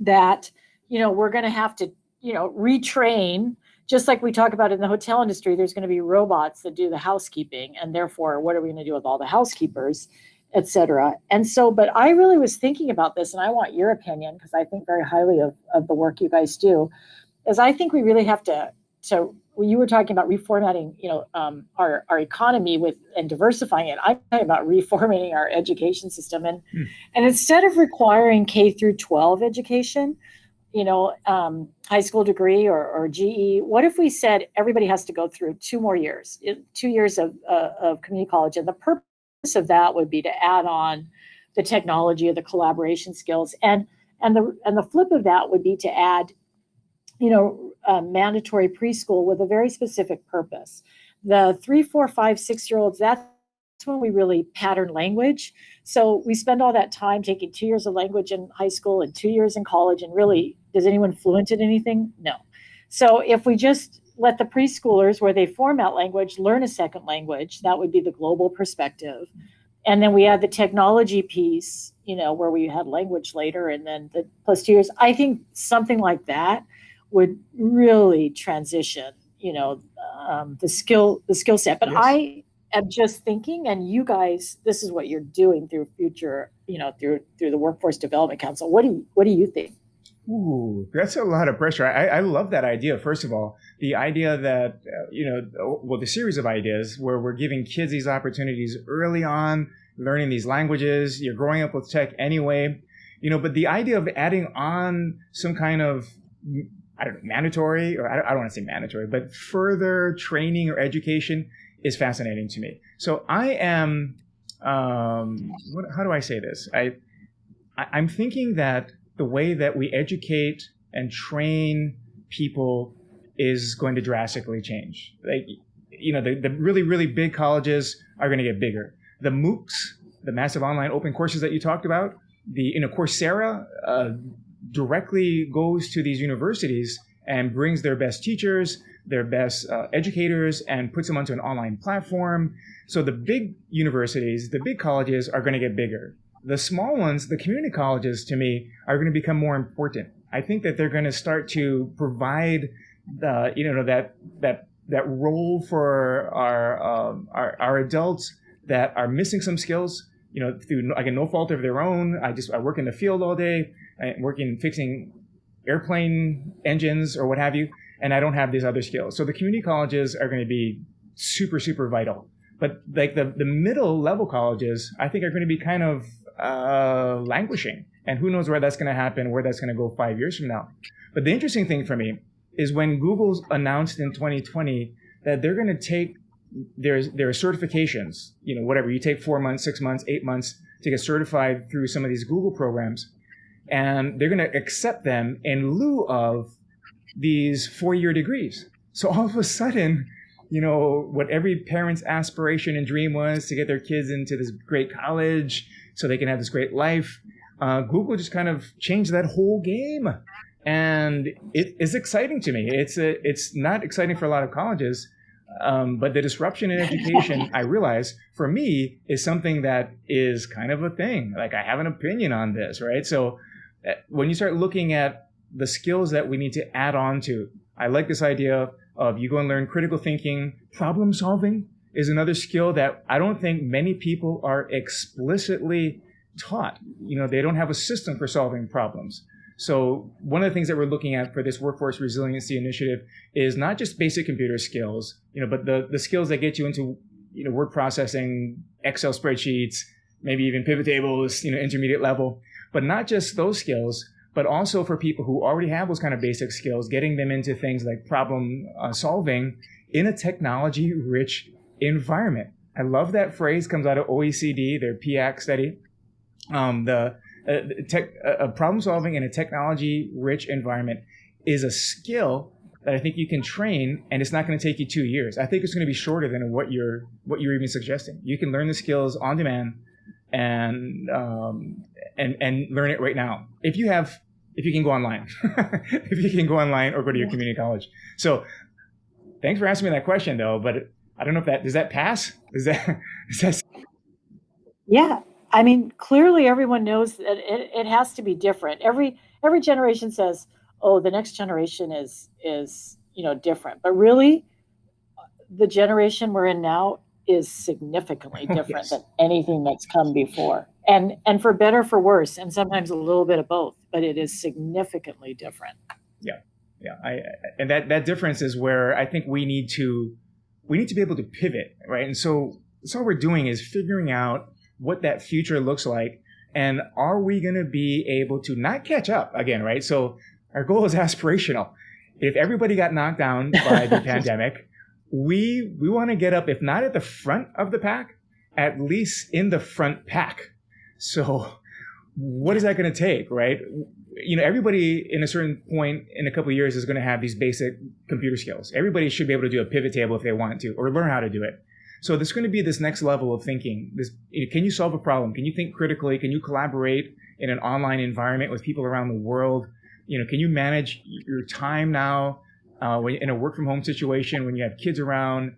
that, we're going to have to, retrain, just like we talk about in the hotel industry. There's going to be robots that do the housekeeping, and therefore, what are we going to do with all the housekeepers, et cetera? And so, but I really was thinking about this, and I want your opinion, because I think very highly of the work you guys do, is I think we really have to, so when you were talking about reformatting, our economy and diversifying it, I'm talking about reformatting our education system. And instead of requiring K through 12 education, high school degree or GE, what if we said everybody has to go through 2 years of community college? And the purpose of that would be to add on the technology or the collaboration skills. And the flip of that would be to add mandatory preschool with a very specific purpose. The 3, 4, 5, 6-year-olds, that's when we really pattern language. So we spend all that time taking 2 years of language in high school and 2 years in college, and really, does anyone fluent in anything? No. So if we just let the preschoolers, where they format language, learn a second language, that would be the global perspective. And then we add the technology piece, where we had language later, and then the plus 2 years. I think something like that would really transition, the skill set. But yes. I am just thinking, and you guys, this is what you're doing through future, through the Workforce Development Council. What do you think? Ooh, that's a lot of pressure. I love that idea. First of all, the idea that, the series of ideas where we're giving kids these opportunities early on, learning these languages. You're growing up with tech anyway, but the idea of adding on some kind of, mandatory, or I don't want to say mandatory, but further training or education is fascinating to me. So I am, how do I say this? I'm thinking that the way that we educate and train people is going to drastically change. Like, the really, really big colleges are going to get bigger. The MOOCs, the massive online open courses that you talked about, Coursera directly goes to these universities and brings their best teachers, their best educators, and puts them onto an online platform. So the big universities, the big colleges are going to get bigger. The small ones, the community colleges, to me, are going to become more important. I think that they're going to start to provide that role for our adults that are missing some skills, through no fault of their own. I work in the field all day, working fixing airplane engines or what have you, and I don't have these other skills. So the community colleges are going to be super, super vital. But like the middle level colleges, I think are going to be kind of languishing. And who knows where that's going to happen, where that's going to go 5 years from now. But the interesting thing for me is when Google's announced in 2020 that they're going to take their certifications, whatever, you take 4 months, 6 months, 8 months to get certified through some of these Google programs, and they're going to accept them in lieu of these 4-year degrees. So all of a sudden, what every parent's aspiration and dream was to get their kids into this great college so they can have this great life, Google just kind of changed that whole game. And it is exciting to me. It's not exciting for a lot of colleges, but the disruption in education, I realize, for me, is something that is kind of a thing. Like, I have an opinion on this, right? So when you start looking at the skills that we need to add on to, I like this idea of you go and learn critical thinking. Problem solving is another skill that I don't think many people are explicitly taught. They don't have a system for solving problems. So one of the things that we're looking at for this workforce resiliency initiative is not just basic computer skills, but the skills that get you into, word processing, Excel spreadsheets, maybe even pivot tables, intermediate level, but not just those skills, but also for people who already have those kind of basic skills, getting them into things like problem solving in a technology-rich environment. I love that phrase, comes out of OECD, their PAC study. Problem solving in a technology-rich environment is a skill that I think you can train, and it's not going to take you 2 years. I think it's going to be shorter than what you're even suggesting. You can learn the skills on demand and learn it right now if you can go online, if you can go online or go to your community college. So thanks for asking me that question, though. But I don't know if does that pass? Is that Yeah. I mean, clearly everyone knows that it has to be different. Every generation says, oh, the next generation is different. But really, the generation we're in now is significantly different than anything that's come before. And for better, for worse, and sometimes a little bit of both, but it is significantly different. Yeah. And that difference is where I think we need to be able to pivot, right? And so all we're doing is figuring out what that future looks like, and are we going to be able to not catch up again, right? So our goal is aspirational. If everybody got knocked down by the pandemic, we want to get up, if not at the front of the pack, at least in the front pack. So what is that going to take, right? Everybody in a certain point in a couple of years is going to have these basic computer skills. Everybody should be able to do a pivot table if they want to, or learn how to do it. So there's going to be this next level of thinking. Can you solve a problem? Can you think critically? Can you collaborate in an online environment with people around the world? Can you manage your time now when in a work from home situation, when you have kids around?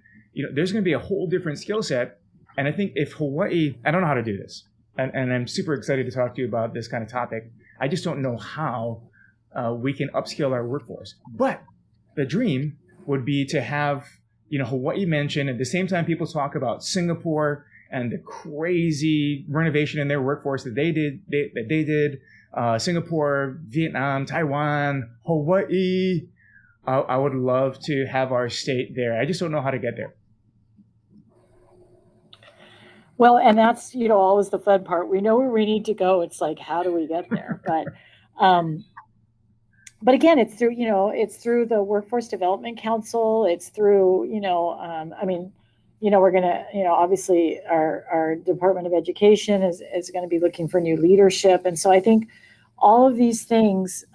There's going to be a whole different skill set. And I think if Hawaii, I don't know how to do this. And I'm super excited to talk to you about this kind of topic. I just don't know how we can upskill our workforce. But the dream would be to have, Hawaii mentioned. At the same time, people talk about Singapore and the crazy renovation in their workforce that they did. Singapore, Vietnam, Taiwan, Hawaii. I would love to have our state there. I just don't know how to get there. Well, and that's, always the fun part. We know where we need to go. It's like, how do we get there? But again, it's through, it's through the Workforce Development Council. It's through, we're going to, obviously our Department of Education is going to be looking for new leadership. And so I think all of these things,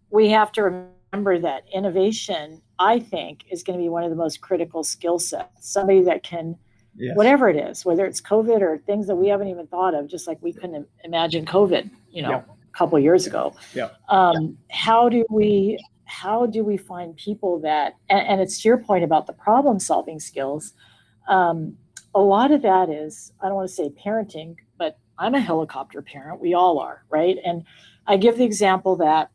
we have to remember that innovation, I think, is going to be one of the most critical skill sets. Somebody that can, yes, whatever it is, whether it's COVID or things that we haven't even thought of, just like we couldn't imagine COVID, a couple of years ago. Yeah. How do we find people that, and it's to your point about the problem solving skills. A lot of that is, I don't want to say parenting, but I'm a helicopter parent. We all are, right? And I give the example that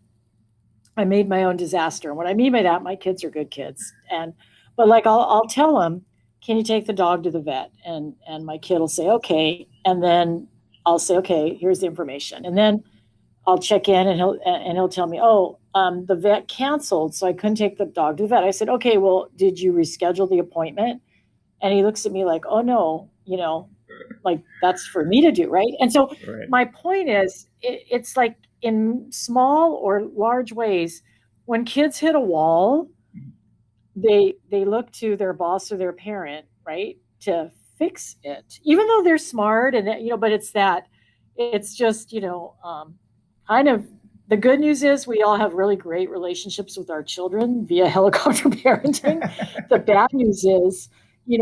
I made my own disaster. And what I mean by that, my kids are good kids. But like I'll tell them, can you take the dog to the vet? And my kid will say, okay. And then I'll say, okay, here's the information. And then I'll check in and he'll tell me, the vet canceled, so I couldn't take the dog to the vet. I said, okay, well, did you reschedule the appointment? And he looks at me like, oh no, like that's for me to do, right? And so My point is, it's like in small or large ways, when kids hit a wall, they look to their boss or their parent, right, to fix it, even though they're smart and but it's just kind of, the good news is we all have really great relationships with our children via helicopter parenting. The bad news is, you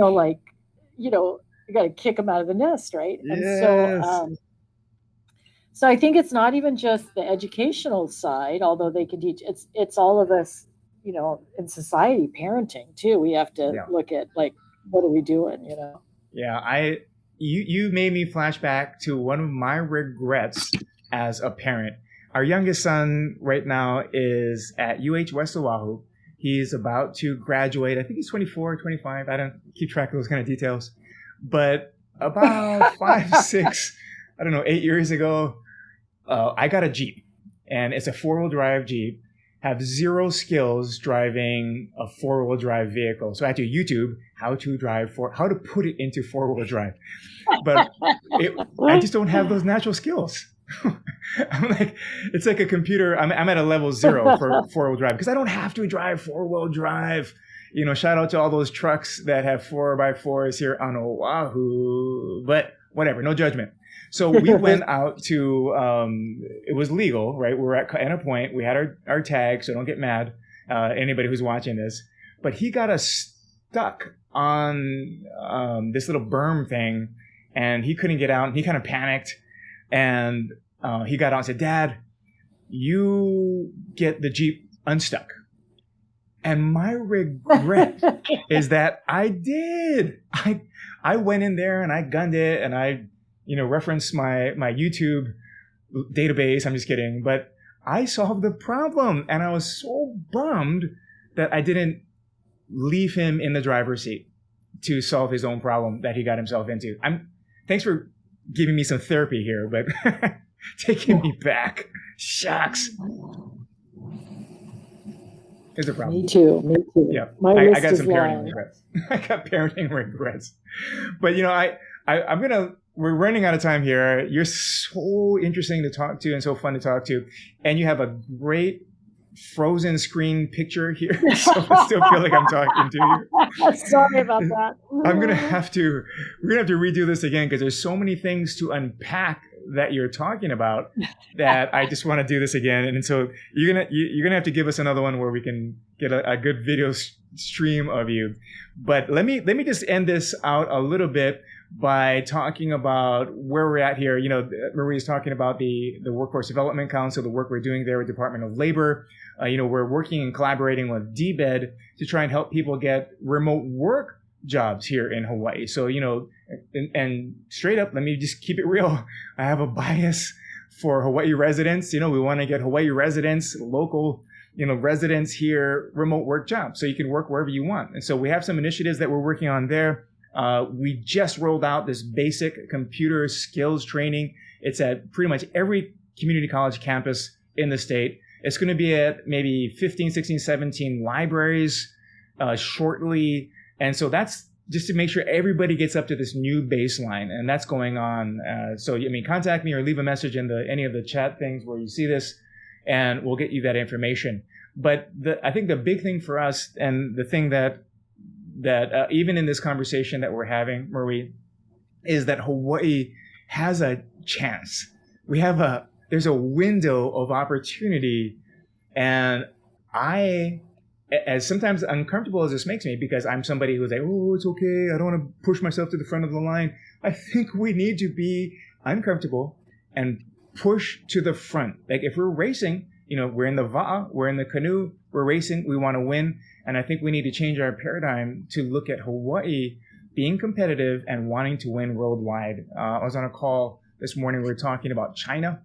got to kick them out of the nest, right? Yes. And so I think it's not even just the educational side, although they can teach. It's all of us, in society, parenting too. We have to look at like, what are we doing? Yeah, you made me flash back to one of my regrets as a parent. Our youngest son right now is at UH West Oahu. He's about to graduate. I think he's 24, 25. I don't keep track of those kind of details. But about 5, 6, 8 years ago, I got a Jeep. And it's a 4-wheel drive Jeep. Have zero skills driving a 4-wheel drive vehicle. So I had to YouTube how to put it into 4-wheel drive. But I just don't have those natural skills. I'm like, it's like a computer. I'm at a level 0 for 4-wheel drive because I don't have to drive 4-wheel drive. Shout out to all those trucks that have 4x4s here on Oahu, but whatever, no judgment. So we went out to, it was legal, right? We were at a point, we had our tag, so don't get mad, anybody who's watching this. But he got us stuck on this little berm thing, and he couldn't get out, and he kind of panicked. And he got out and said, Dad, you get the Jeep unstuck. And my regret is that I did. I went in there and I gunned it, and I, referenced my YouTube database. I'm just kidding. But I solved the problem, and I was so bummed that I didn't leave him in the driver's seat to solve his own problem that he got himself into. Thanks for giving me some therapy here, but taking me back. Shucks. Is a problem. Me too. Yeah, I got some parenting regrets. I got parenting regrets. But we're running out of time here. You're so interesting to talk to and so fun to talk to. And you have a great frozen screen picture here. So I still feel like I'm talking to you. Sorry about that. we're gonna have to redo this again, because there's so many things to unpack that you're talking about that I just want to do this again. And so you're gonna have to give us another one where we can get a good video stream of you. But let me just end this out a little bit by talking about where we're at here. Marie's talking about the Workforce Development Council, the work we're doing there with Department of Labor. We're working and collaborating with DBED to try and help people get remote work jobs here in Hawaii. So, and straight up, let me just keep it real. I have a bias for Hawaii residents. We want to get Hawaii residents, local, residents here, remote work jobs, so you can work wherever you want. And so we have some initiatives that we're working on there. We just rolled out this basic computer skills training. It's at pretty much every community college campus in the state. It's going to be at maybe 15, 16, 17 libraries shortly. And so that's just to make sure everybody gets up to this new baseline. And that's going on. So contact me or leave a message in any of the chat things where you see this, and we'll get you that information. But I think the big thing for us, and the thing that even in this conversation that we're having, Marie, is that Hawaii has a chance. There's a window of opportunity. And as sometimes uncomfortable as this makes me, because I'm somebody who's like, oh, it's okay, I don't want to push myself to the front of the line. I think we need to be uncomfortable and push to the front. Like if we're racing, we're in the va'a, we're in the canoe, we're racing, we want to win. And I think we need to change our paradigm to look at Hawaii being competitive and wanting to win worldwide. I was on a call this morning, we were talking about China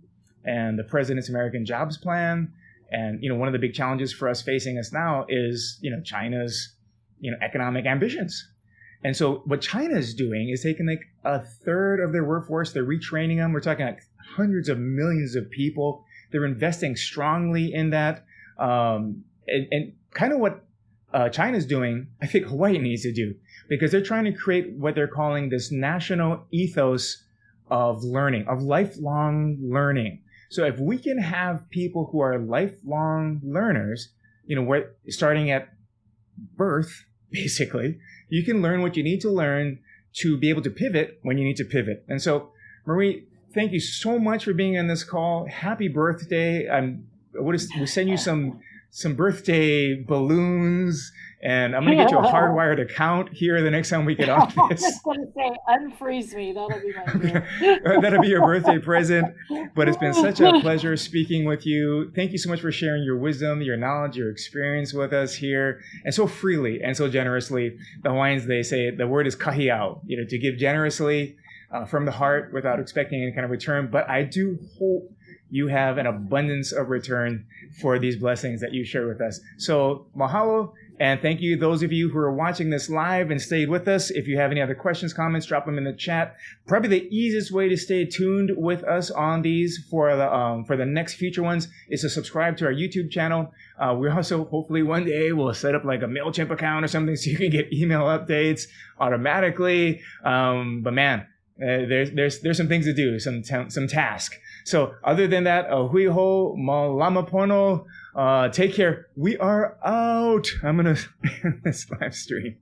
and the President's American Jobs Plan. And, one of the big challenges for us facing us now is, China's, economic ambitions. And so what China is doing is taking like a third of their workforce, they're retraining them. We're talking like hundreds of millions of people. They're investing strongly in that. And kind of what China's doing, I think Hawaii needs to do, because they're trying to create what they're calling this national ethos of learning, of lifelong learning. So if we can have people who are lifelong learners, starting at birth, basically, you can learn what you need to learn to be able to pivot when you need to pivot. And so, Marie, thank you so much for being on this call. Happy birthday. We'll send you some birthday balloons, and I'm going to get you a hardwired account here the next time we get off this. I was just going to say, unfreeze me. That'll be my gift. That'll be your birthday present. But it's been such a pleasure speaking with you. Thank you so much for sharing your wisdom, your knowledge, your experience with us here, and so freely and so generously. The Hawaiians, they say the word is kahiau, to give generously from the heart without expecting any kind of return. But I do hope you have an abundance of return for these blessings that you share with us. So mahalo, and thank you those of you who are watching this live and stayed with us. If you have any other questions, comments, drop them in the chat. Probably the easiest way to stay tuned with us on these for the next future ones is to subscribe to our YouTube channel. We also hopefully one day will set up like a MailChimp account or something so you can get email updates automatically. But man, there's some things to do, some task. So other than that, hui ho, malama pono, take care. We are out. I'm going to end this live stream.